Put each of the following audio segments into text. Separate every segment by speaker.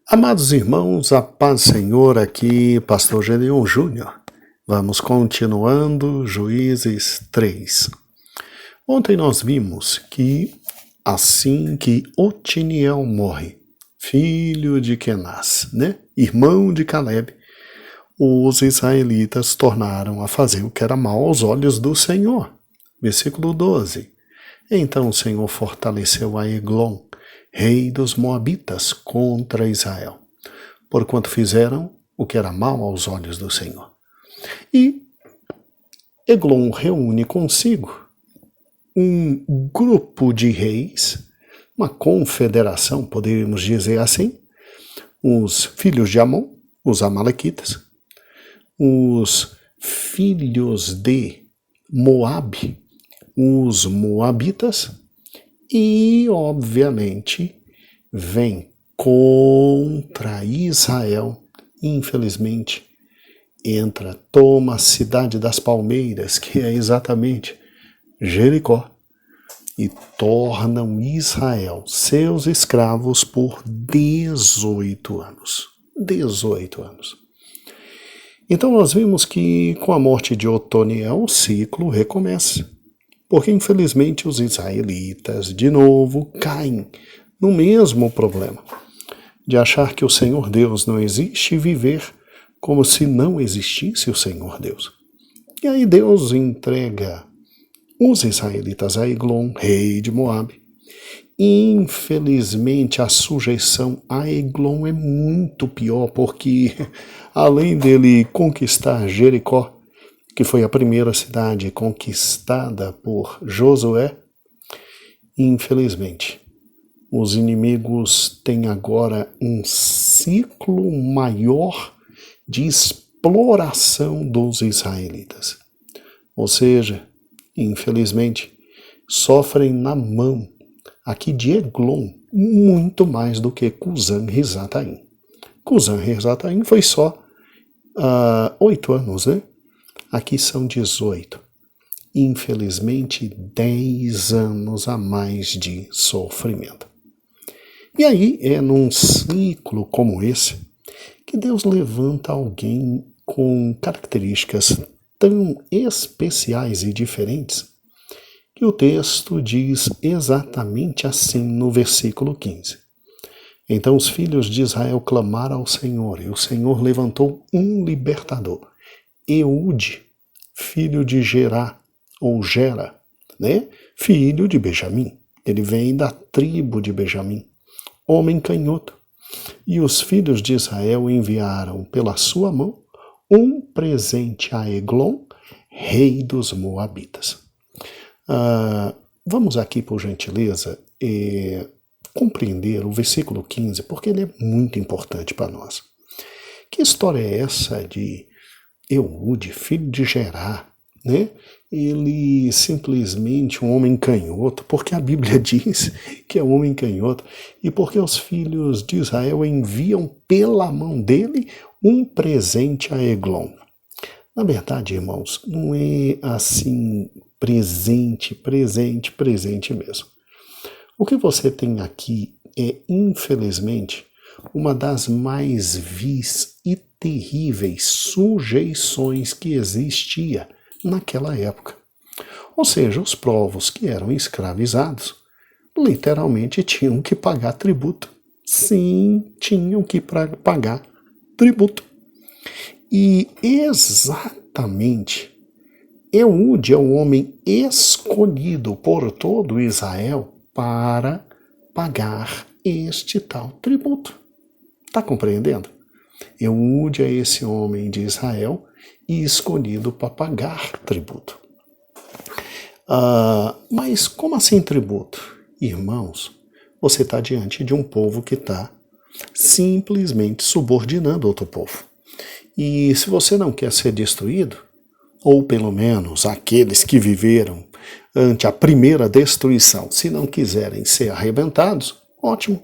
Speaker 1: Amados irmãos, a paz do Senhor, aqui Pastor Gedeon Júnior. Vamos continuando Juízes 3. Ontem nós vimos que assim que Otiniel morre, filho de Kenaz, irmão de Caleb, os israelitas tornaram a fazer o que era mal aos olhos do Senhor. Versículo 12. Então o Senhor fortaleceu a Eglon, rei dos Moabitas, contra Israel, porquanto fizeram o que era mal aos olhos do Senhor. E Eglon reúne consigo um grupo de reis, uma confederação, poderíamos dizer assim, os filhos de Amon, os amalequitas, os filhos de Moabe, os moabitas, e, obviamente, vem contra Israel. Infelizmente, toma a cidade das palmeiras, que é exatamente Jericó, e tornam Israel seus escravos por 18 anos. 18 anos. Então nós vimos que com a morte de Otoniel o ciclo recomeça. Porque, infelizmente, os israelitas, de novo, caem no mesmo problema de achar que o Senhor Deus não existe e viver como se não existisse o Senhor Deus. E aí Deus entrega os israelitas a Eglon, rei de Moabe. Infelizmente, a sujeição a Eglon é muito pior, porque, além dele conquistar Jericó, que foi a primeira cidade conquistada por Josué, infelizmente, os inimigos têm agora um ciclo maior de exploração dos israelitas. Ou seja, infelizmente, sofrem na mão aqui de Eglon muito mais do que Cusã-Risataim. Cusã-Risataim foi só 8 anos, Aqui são 18. Infelizmente, 10 anos a mais de sofrimento. E aí é num ciclo como esse que Deus levanta alguém com características tão especiais e diferentes que o texto diz exatamente assim no versículo 15. Então os filhos de Israel clamaram ao Senhor, e o Senhor levantou um libertador, Eude, filho de Gerá, ou Gera, filho de Benjamim. Ele vem da tribo de Benjamim, homem canhoto. E os filhos de Israel enviaram pela sua mão um presente a Eglon, rei dos Moabitas. Vamos aqui, por gentileza, compreender o versículo 15, porque ele é muito importante para nós. Que história é essa de Eude, filho de Gerá, Ele simplesmente um homem canhoto, porque a Bíblia diz que é um homem canhoto, e porque os filhos de Israel enviam pela mão dele um presente a Eglon. Na verdade, irmãos, não é assim presente mesmo. O que você tem aqui é, infelizmente, uma das mais vis e terríveis sujeições que existia naquela época. Ou seja, os povos que eram escravizados literalmente tinham que pagar tributo. Sim, tinham que pagar tributo. E exatamente, Eude é o homem escolhido por todo Israel para pagar este tal tributo. Está compreendendo? Eude é esse homem de Israel e escolhido para pagar tributo. Mas como assim tributo? Irmãos, você está diante de um povo que está simplesmente subordinando outro povo. E se você não quer ser destruído, ou pelo menos aqueles que viveram ante a primeira destruição, se não quiserem ser arrebentados, ótimo,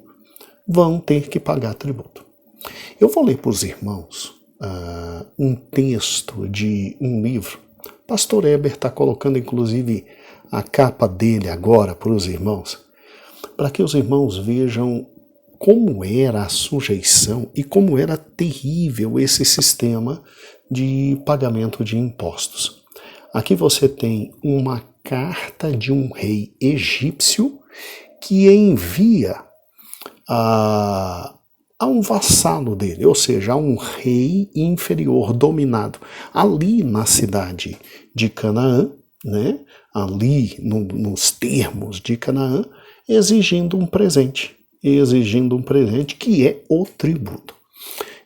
Speaker 1: vão ter que pagar tributo. Eu vou ler para os irmãos um texto de um livro. Pastor Eber está colocando, inclusive, a capa dele agora para os irmãos, para que os irmãos vejam como era a sujeição e como era terrível esse sistema de pagamento de impostos. Aqui você tem uma carta de um rei egípcio que envia a um vassalo dele, ou seja, a um rei inferior dominado ali na cidade de Canaã, né? Ali nos termos de Canaã, exigindo um presente que é o tributo.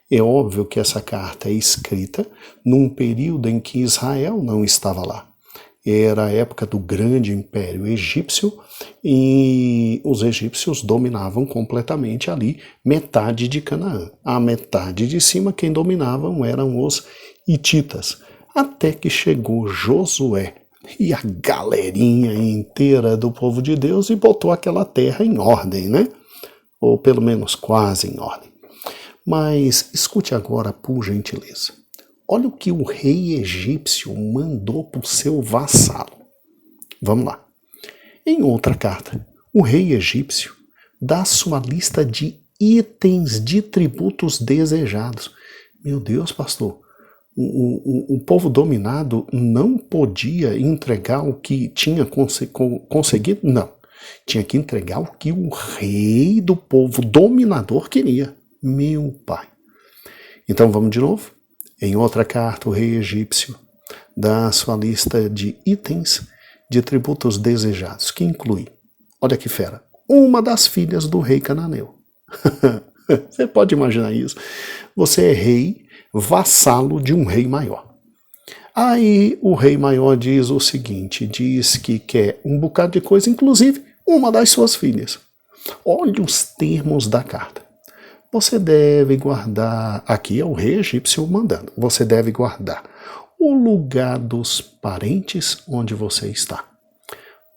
Speaker 1: É óbvio que essa carta é escrita num período em que Israel não estava lá. Era a época do grande império egípcio e os egípcios dominavam completamente ali metade de Canaã. A metade de cima quem dominavam eram os hititas. Até que chegou Josué e a galerinha inteira do povo de Deus e botou aquela terra em ordem, né? Ou pelo menos quase em ordem. Mas escute agora, por gentileza. Olha o que o rei egípcio mandou para o seu vassalo. Vamos lá. Em outra carta, o rei egípcio dá sua lista de itens de tributos desejados. Meu Deus, pastor, o povo dominado não podia entregar o que tinha conseguido? Não. Tinha que entregar o que o rei do povo dominador queria. Meu pai. Então vamos de novo. Em outra carta, o rei egípcio dá a sua lista de itens de tributos desejados, que inclui, olha que fera, uma das filhas do rei cananeu. Você pode imaginar isso? Você é rei, vassalo de um rei maior. Aí o rei maior diz o seguinte, diz que quer um bocado de coisa, inclusive uma das suas filhas. Olha os termos da carta. Você deve guardar, aqui é o rei egípcio mandando, você deve guardar o lugar dos parentes onde você está.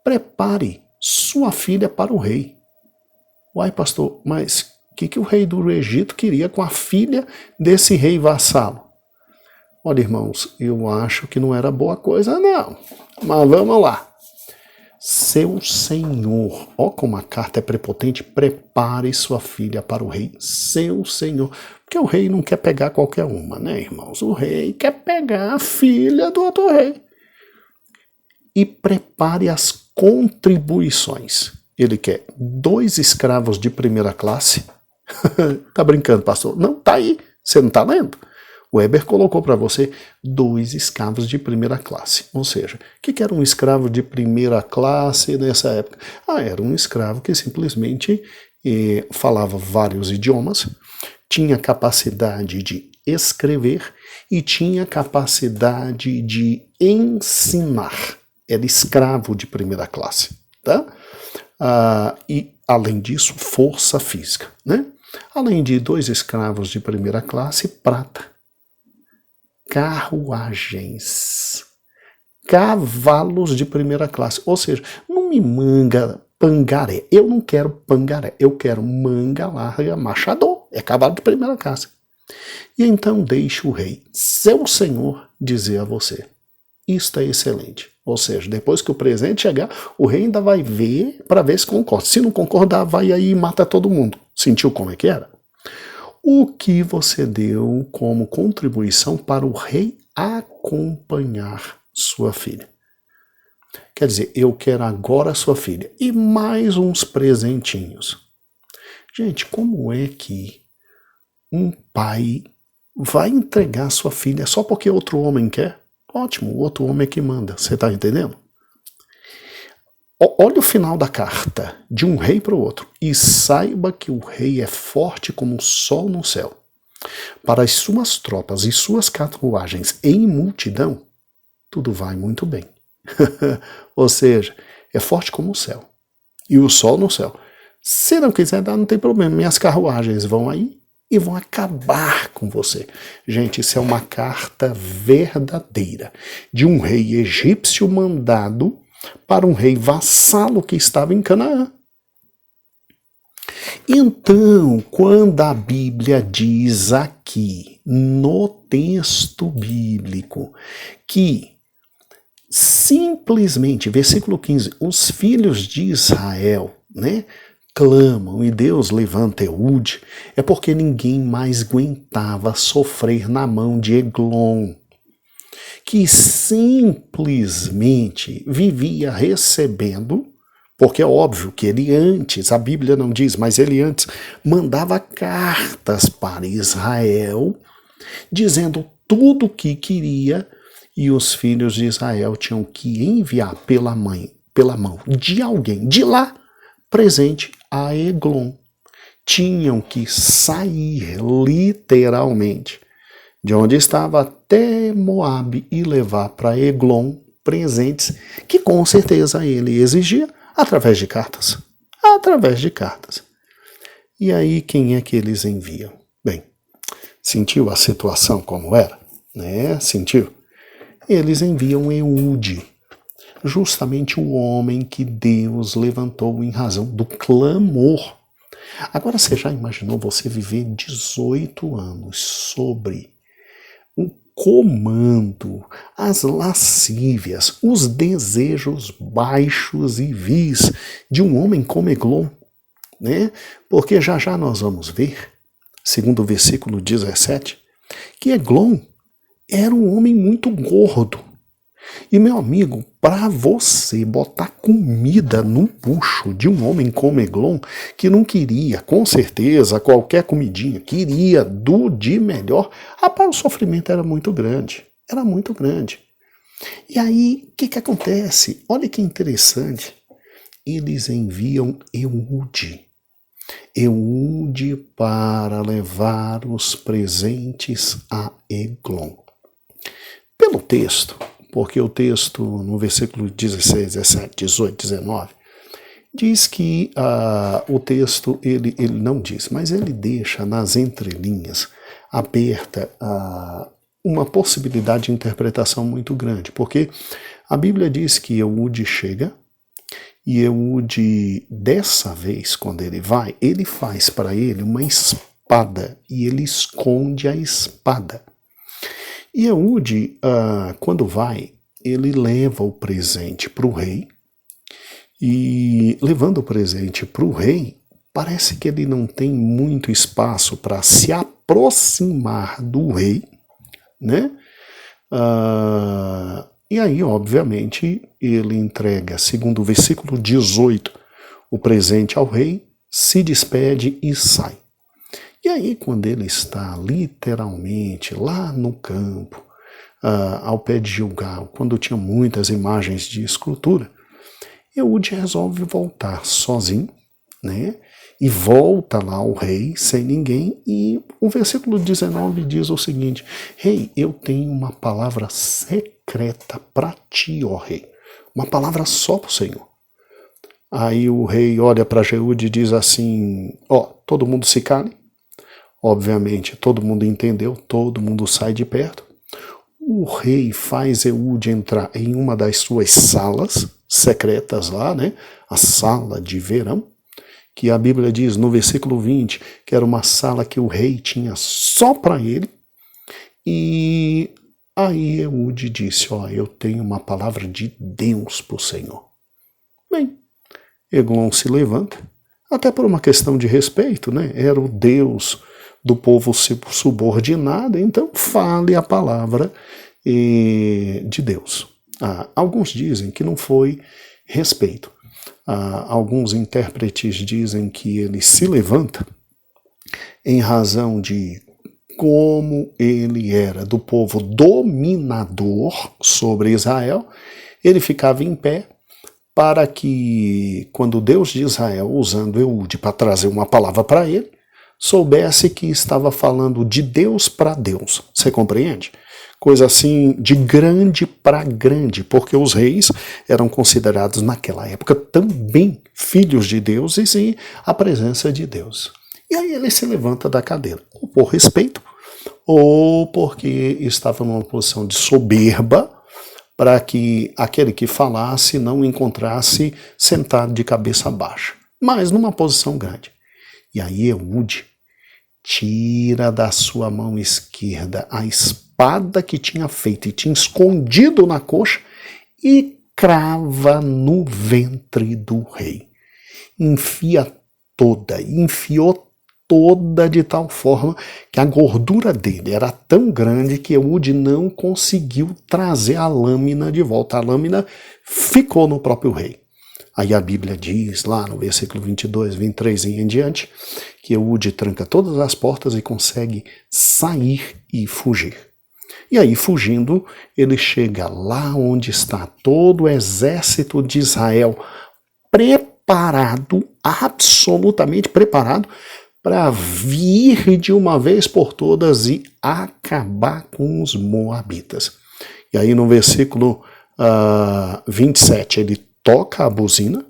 Speaker 1: Prepare sua filha para o rei. Uai, pastor, mas o que o rei do Egito queria com a filha desse rei vassalo? Olha, irmãos, eu acho que não era boa coisa, não. Mas vamos lá. Seu senhor, ó como a carta é prepotente, prepare sua filha para o rei, seu senhor. Porque o rei não quer pegar qualquer uma, né, irmãos? O rei quer pegar a filha do outro rei. E prepare as contribuições. Ele quer 2 escravos de primeira classe. Tá brincando, pastor? Não, tá aí. Você não tá lendo? O Weber colocou para você 2 escravos de primeira classe. Ou seja, o que era um escravo de primeira classe nessa época? Era um escravo que simplesmente falava vários idiomas, tinha capacidade de escrever e tinha capacidade de ensinar. Era escravo de primeira classe. Tá? E, além disso, força física. Né? Além de 2 escravos de primeira classe, prata. Carruagens, cavalos de primeira classe, ou seja, não me manga pangaré, eu não quero pangaré, eu quero manga larga machador, é cavalo de primeira classe. E então deixe o rei, seu senhor, dizer a você, isto é excelente, ou seja, depois que o presente chegar, o rei ainda vai ver para ver se concorda, se não concordar, vai aí e mata todo mundo. Sentiu como é que era? O que você deu como contribuição para o rei acompanhar sua filha? Quer dizer, eu quero agora sua filha e mais uns presentinhos. Gente, como é que um pai vai entregar sua filha só porque outro homem quer? Ótimo, o outro homem é que manda, você está entendendo? Olha o final da carta, de um rei para o outro, e saiba que o rei é forte como o sol no céu. Para as suas tropas e suas carruagens em multidão, tudo vai muito bem. Ou seja, é forte como o céu, e o sol no céu. Se não quiser dar, não tem problema, minhas carruagens vão aí e vão acabar com você. Gente, isso é uma carta verdadeira, de um rei egípcio mandado para um rei vassalo que estava em Canaã. Então, quando a Bíblia diz aqui, no texto bíblico, que simplesmente, versículo 15, os filhos de Israel, né, clamam e Deus levanta Eude, é porque ninguém mais aguentava sofrer na mão de Eglon, que simplesmente vivia recebendo, porque é óbvio que ele antes, a Bíblia não diz, mas ele antes mandava cartas para Israel, dizendo tudo o que queria, e os filhos de Israel tinham que enviar pela mão de alguém de lá, presente a Eglon. Tinham que sair literalmente de onde estava até Moabe e levar para Eglon presentes que com certeza ele exigia através de cartas. Através de cartas. E aí quem é que eles enviam? Bem, sentiu a situação como era? Né? Sentiu? Eles enviam Eude, justamente o homem que Deus levantou em razão do clamor. Agora você já imaginou você viver 18 anos sobre o comando, as lascívias, os desejos baixos e vis de um homem como Eglon, né? Porque já já nós vamos ver, segundo o versículo 17, que Eglon era um homem muito gordo. E, meu amigo, para você botar comida no bucho de um homem como Eglon, que não queria, com certeza, qualquer comidinha, queria do de melhor, rapaz, o sofrimento era muito grande. Era muito grande. E aí, o que acontece? Olha que interessante. Eles enviam Eude para levar os presentes a Eglon. Pelo texto, porque o texto no versículo 16, 17, 18, 19, diz que o texto, ele não diz, mas ele deixa nas entrelinhas aberta uma possibilidade de interpretação muito grande, porque a Bíblia diz que Eude chega, e Eude, dessa vez, quando ele vai, ele faz para ele uma espada, e ele esconde a espada. E Eude, quando vai, ele leva o presente para o rei, e levando o presente para o rei, parece que ele não tem muito espaço para se aproximar do rei, né? E aí, obviamente, ele entrega, segundo o versículo 18, o presente ao rei, se despede e sai. E aí, quando ele está literalmente lá no campo, ao pé de Gilgal, quando tinha muitas imagens de escultura, Eude resolve voltar sozinho, né? E volta lá ao rei sem ninguém, e o versículo 19 diz o seguinte: Rei, eu tenho uma palavra secreta para ti, ó rei. Uma palavra só para o Senhor. Aí o rei olha para Eude e diz assim: todo mundo se cale. Obviamente, todo mundo entendeu, todo mundo sai de perto. O rei faz Eude entrar em uma das suas salas secretas lá, né? A sala de verão, que a Bíblia diz no versículo 20 que era uma sala que o rei tinha só para ele. E aí Eude disse: eu tenho uma palavra de Deus para o Senhor. Bem, Eglon se levanta, até por uma questão de respeito, né? Era o Deus do povo subordinado, então fale a palavra de Deus. Alguns dizem que não foi respeito. Alguns intérpretes dizem que ele se levanta em razão de como ele era do povo dominador sobre Israel, ele ficava em pé para que, quando o Deus de Israel, usando Eude para trazer uma palavra para ele, soubesse que estava falando de Deus para Deus. Você compreende? Coisa assim de grande para grande, porque os reis eram considerados naquela época também filhos de Deus e sim a presença de Deus. E aí ele se levanta da cadeira, ou por respeito, ou porque estava numa posição de soberba, para que aquele que falasse não encontrasse sentado de cabeça baixa, mas numa posição grande. E aí Eude tira da sua mão esquerda a espada que tinha feito e tinha escondido na coxa e crava no ventre do rei. Enfia toda, enfiou toda de tal forma que a gordura dele era tão grande que Eude não conseguiu trazer a lâmina de volta. A lâmina ficou no próprio rei. Aí a Bíblia diz lá no versículo 22, 23 e em diante, que Eude tranca todas as portas e consegue sair e fugir. E aí, fugindo, ele chega lá onde está todo o exército de Israel, preparado, absolutamente preparado, para vir de uma vez por todas e acabar com os moabitas. E aí no versículo 27 ele toca a buzina,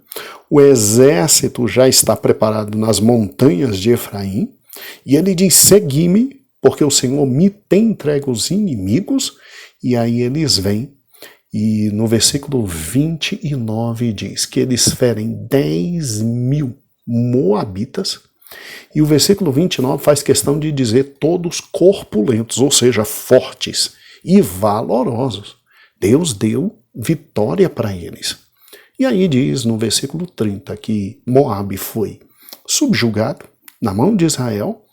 Speaker 1: o exército já está preparado nas montanhas de Efraim, e ele diz, segui-me, porque o Senhor me tem entregue os inimigos, e aí eles vêm, e no versículo 29 diz que eles ferem 10.000 moabitas, e o versículo 29 faz questão de dizer todos corpulentos, ou seja, fortes e valorosos. Deus deu vitória para eles. E aí diz no versículo 30 que Moabe foi subjugado na mão de Israel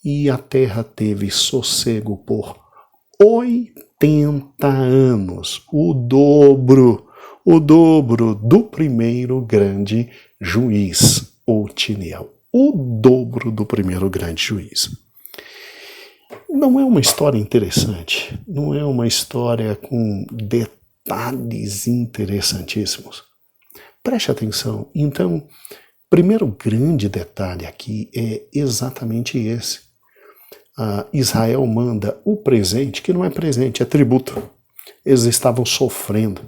Speaker 1: e a terra teve sossego por 80 anos, o dobro do primeiro grande juiz, Otiniel. O dobro do primeiro grande juiz. Não é uma história interessante, não é uma história com detalhes interessantíssimos. Preste atenção. Então, primeiro grande detalhe aqui é exatamente esse. Israel manda o presente, que não é presente, é tributo. Eles estavam sofrendo.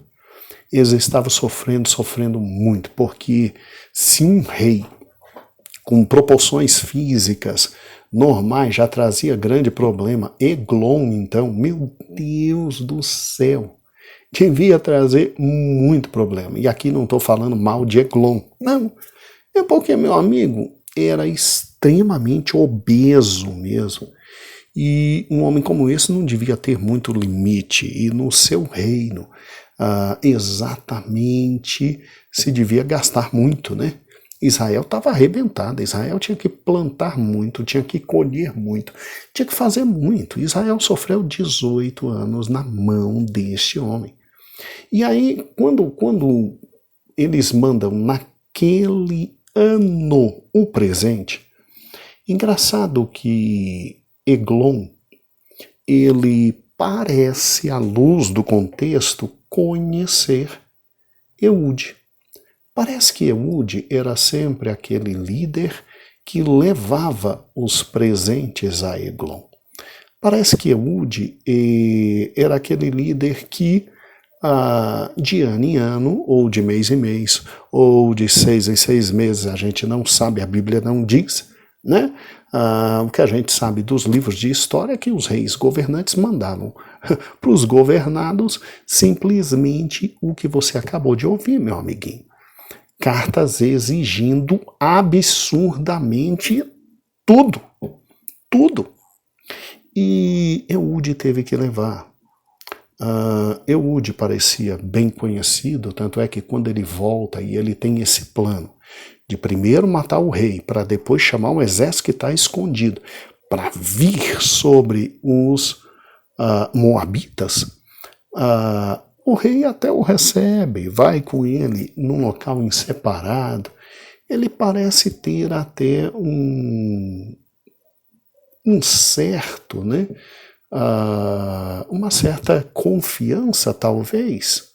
Speaker 1: Sofrendo muito, porque se um rei com proporções físicas normais já trazia grande problema, Eglon, então, meu Deus do céu, devia trazer muito problema. E aqui não estou falando mal de Eglon, não, é porque meu amigo era extremamente obeso mesmo, e um homem como esse não devia ter muito limite, e no seu reino exatamente se devia gastar muito, né? Israel estava arrebentada, Israel tinha que plantar muito, tinha que colher muito, tinha que fazer muito. Israel sofreu 18 anos na mão deste homem. E aí, quando eles mandam naquele ano o presente, engraçado que Eglon, ele parece, à luz do contexto, conhecer Eude. Parece que Eude era sempre aquele líder que levava os presentes a Eglon. Parece que Eude era aquele líder que de ano em ano, ou de mês em mês, ou de 6 em 6 meses, a gente não sabe, a Bíblia não diz, né? O que a gente sabe dos livros de história é que os reis governantes mandavam para os governados simplesmente o que você acabou de ouvir, meu amiguinho. Cartas exigindo absurdamente tudo. E Eude teve que levar. Eude parecia bem conhecido, tanto é que quando ele volta e ele tem esse plano de primeiro matar o rei, para depois chamar um exército que está escondido, para vir sobre os moabitas, o rei até o recebe, vai com ele num local em separado. Ele parece ter até um certo, né? Uma certa confiança, talvez.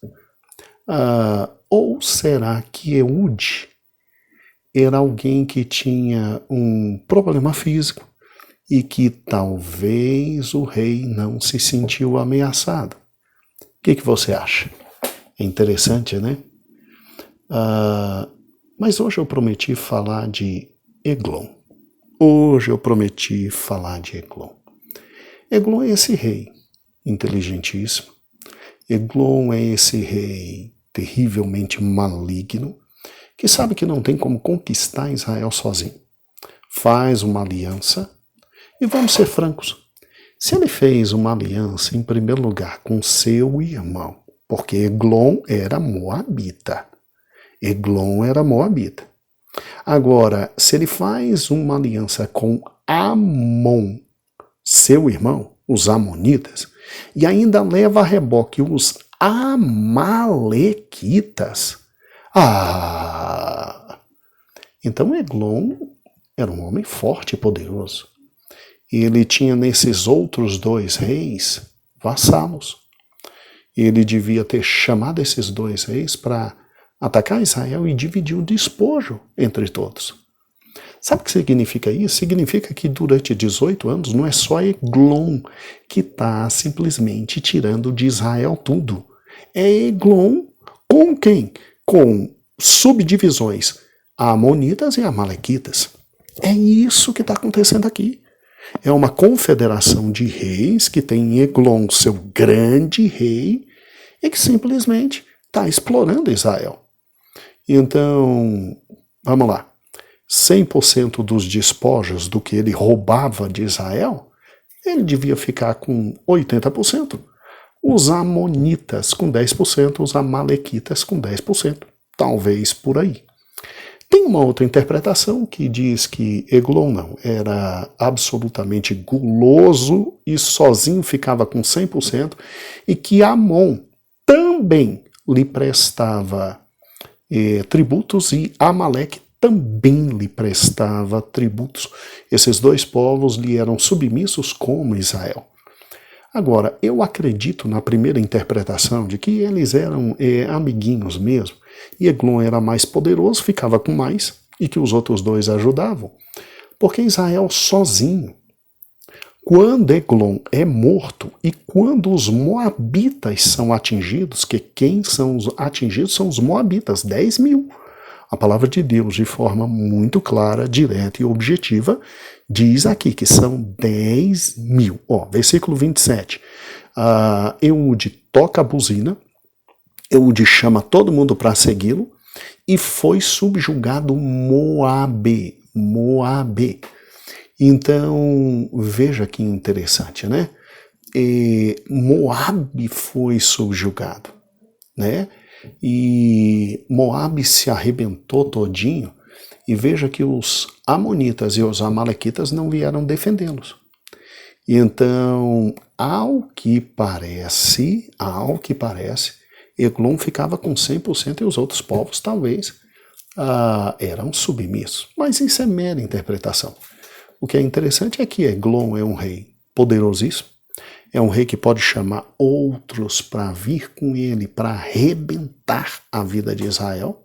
Speaker 1: Ou será que Eude era alguém que tinha um problema físico e que talvez o rei não se sentiu ameaçado? O que você acha? É interessante, né? Mas hoje eu prometi falar de Eglon. Eglon é esse rei inteligentíssimo. Eglon é esse rei terrivelmente maligno, que sabe que não tem como conquistar Israel sozinho. Faz uma aliança, e vamos ser francos, se ele fez uma aliança, em primeiro lugar, com seu irmão, porque Eglon era moabita. Agora, se ele faz uma aliança com Amon, seu irmão, os amonitas, e ainda leva a reboque os amalequitas, então Eglon era um homem forte e poderoso. Ele tinha nesses outros dois reis vassalos. Ele devia ter chamado esses dois reis para atacar Israel e dividir o despojo entre todos. Sabe o que significa isso? Significa que durante 18 anos não é só Eglon que está simplesmente tirando de Israel tudo. É Eglon com quem? Com subdivisões amonitas e amalequitas. É isso que está acontecendo aqui. É uma confederação de reis que tem Eglon, seu grande rei, e que simplesmente está explorando Israel. Então, vamos lá. 100% dos despojos do que ele roubava de Israel, ele devia ficar com 80%. Os amonitas com 10%, os amalequitas com 10%. Talvez por aí. Tem uma outra interpretação que diz que Eglon não, era absolutamente guloso e sozinho ficava com 100%, e que Amon também lhe prestava tributos e Amaleque também lhe prestava tributos. Esses dois povos lhe eram submissos como Israel. Agora, eu acredito na primeira interpretação de que eles eram amiguinhos mesmo, e Eglon era mais poderoso, ficava com mais, e que os outros dois ajudavam. Porque Israel sozinho, quando Eglon é morto e quando os moabitas são atingidos, que quem são os atingidos são os moabitas, 10 mil. A palavra de Deus, de forma muito clara, direta e objetiva, diz aqui que são 10 mil. Versículo 27. Eude toca a buzina, Eude chama todo mundo para segui-lo, e foi subjugado Moabe. Então, veja que interessante, né? Moabe foi subjugado, né? E Moabe se arrebentou todinho, e veja que os amonitas e os amalequitas não vieram defendê-los. Então, ao que parece, Eglon ficava com 100% e os outros povos talvez eram submissos. Mas isso é mera interpretação. O que é interessante é que Eglon é um rei poderosíssimo, é um rei que pode chamar outros para vir com ele, para arrebentar a vida de Israel.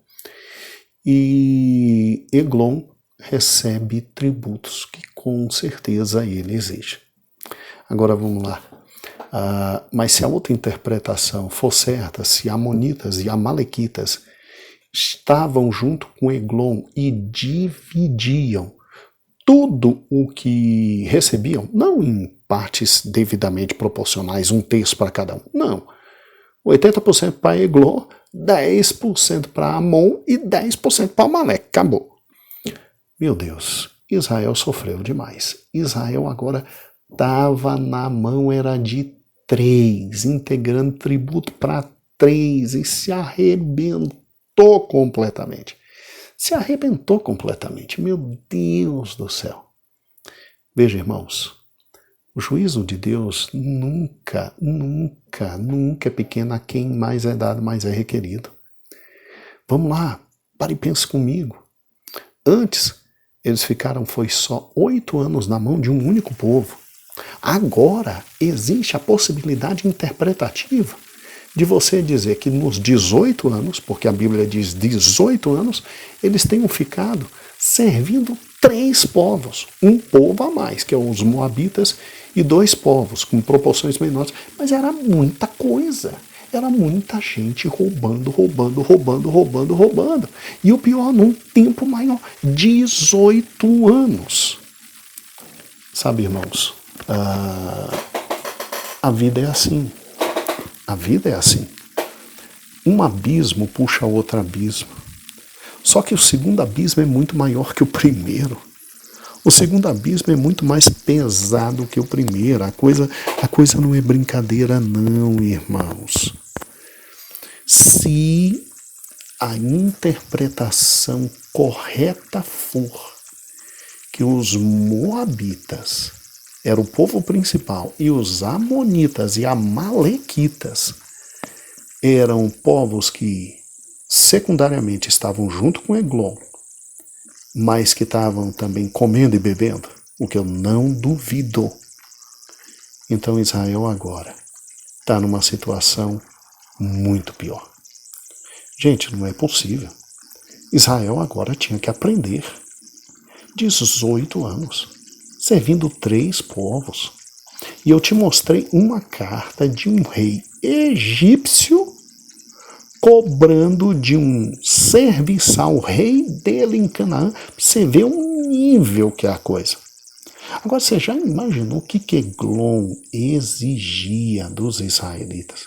Speaker 1: E Eglon recebe tributos que com certeza ele exige. Agora vamos lá. Mas se a outra interpretação for certa, se amonitas e amalequitas estavam junto com Eglon e dividiam tudo o que recebiam, não em partes devidamente proporcionais, 1/3 para cada um, não. 80% para Eglon, 10% para Amon e 10% para Amaleque, acabou. Meu Deus, Israel sofreu demais. Israel agora estava na mão, era de 3, integrando tributo para 3 e se arrebentou completamente. Meu Deus do céu. Veja, irmãos, o juízo de Deus nunca é pequeno. A quem mais é dado, mais é requerido. Vamos lá, pare e pense comigo. Antes, eles foi só 8 anos na mão de um único povo. Agora, existe a possibilidade interpretativa de você dizer que nos 18 anos, porque a Bíblia diz 18 anos, eles tenham ficado servindo 3 povos. Um povo a mais, que é os moabitas, e 2 povos, com proporções menores. Mas era muita coisa. Era muita gente roubando. E o pior, num tempo maior, 18 anos. Sabe, irmãos, a vida é assim. A vida é assim. Um abismo puxa outro abismo. Só que o segundo abismo é muito maior que o primeiro. O segundo abismo é muito mais pesado que o primeiro. A coisa não é brincadeira não, irmãos. Se a interpretação correta for que os moabitas eram o povo principal e os amonitas e amalequitas eram povos que secundariamente estavam junto com Eglon, mas que estavam também comendo e bebendo, o que eu não duvido. Então Israel agora está numa situação muito pior. Gente, não é possível. Israel agora tinha que aprender. 18 anos, servindo 3 povos. E eu te mostrei uma carta de um rei egípcio cobrando de um serviçal, rei dele em Canaã. Você vê o nível que é a coisa. Agora, você já imaginou o que Eglon exigia dos israelitas?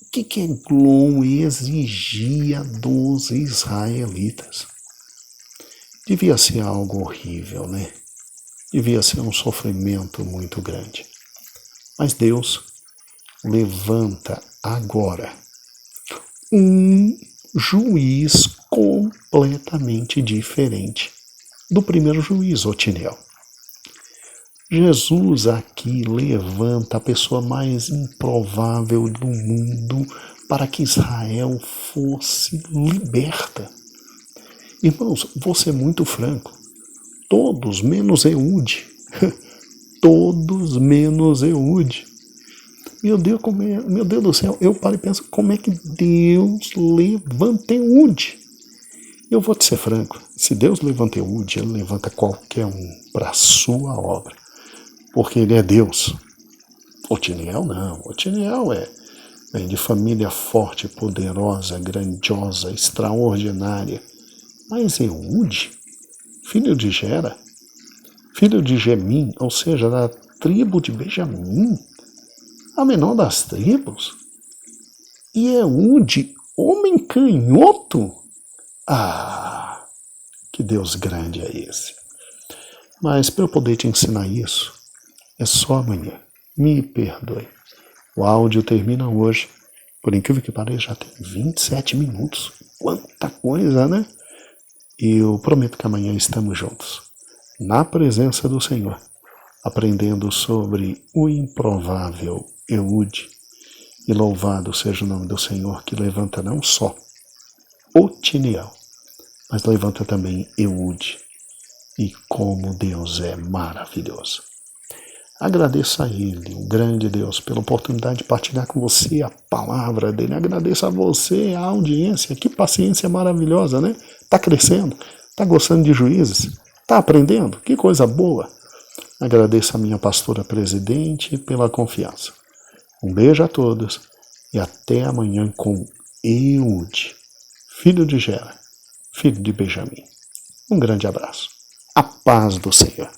Speaker 1: O que Eglon exigia dos israelitas? Devia ser algo horrível, né? Devia ser um sofrimento muito grande. Mas Deus levanta agora um juiz completamente diferente do primeiro juiz, Otiniel. Jesus aqui levanta a pessoa mais improvável do mundo para que Israel fosse liberta. Irmãos, vou ser muito franco. Todos menos Eude. Todos menos Eude. Meu Deus do céu, eu paro e penso, como é que Deus levanta Eude? Eu vou te ser franco, se Deus levanta Eude, Ele levanta qualquer um para a sua obra. Porque Ele é Deus. Otiniel não. Otiniel vem de família forte, poderosa, grandiosa, extraordinária. Mas Eude, filho de Gera, filho de Gemim, ou seja, da tribo de Benjamim, a menor das tribos, e Eude, homem canhoto? Ah, que Deus grande é esse! Mas para eu poder te ensinar isso, é só amanhã. Me perdoe. O áudio termina hoje. Por incrível que pareça, já tem 27 minutos. Quanta coisa, né? E eu prometo que amanhã estamos juntos, na presença do Senhor, aprendendo sobre o improvável Eude. E louvado seja o nome do Senhor, que levanta não só Otiniel, mas levanta também Eude. E como Deus é maravilhoso. Agradeço a Ele, o grande Deus, pela oportunidade de partilhar com você a palavra dEle. Agradeço a você, a audiência. Que paciência maravilhosa, né? Está crescendo? Está gostando de Juízes? Está aprendendo? Que coisa boa! Agradeço a minha pastora presidente pela confiança. Um beijo a todos e até amanhã com Eude, filho de Gera, filho de Benjamim. Um grande abraço. A paz do Senhor.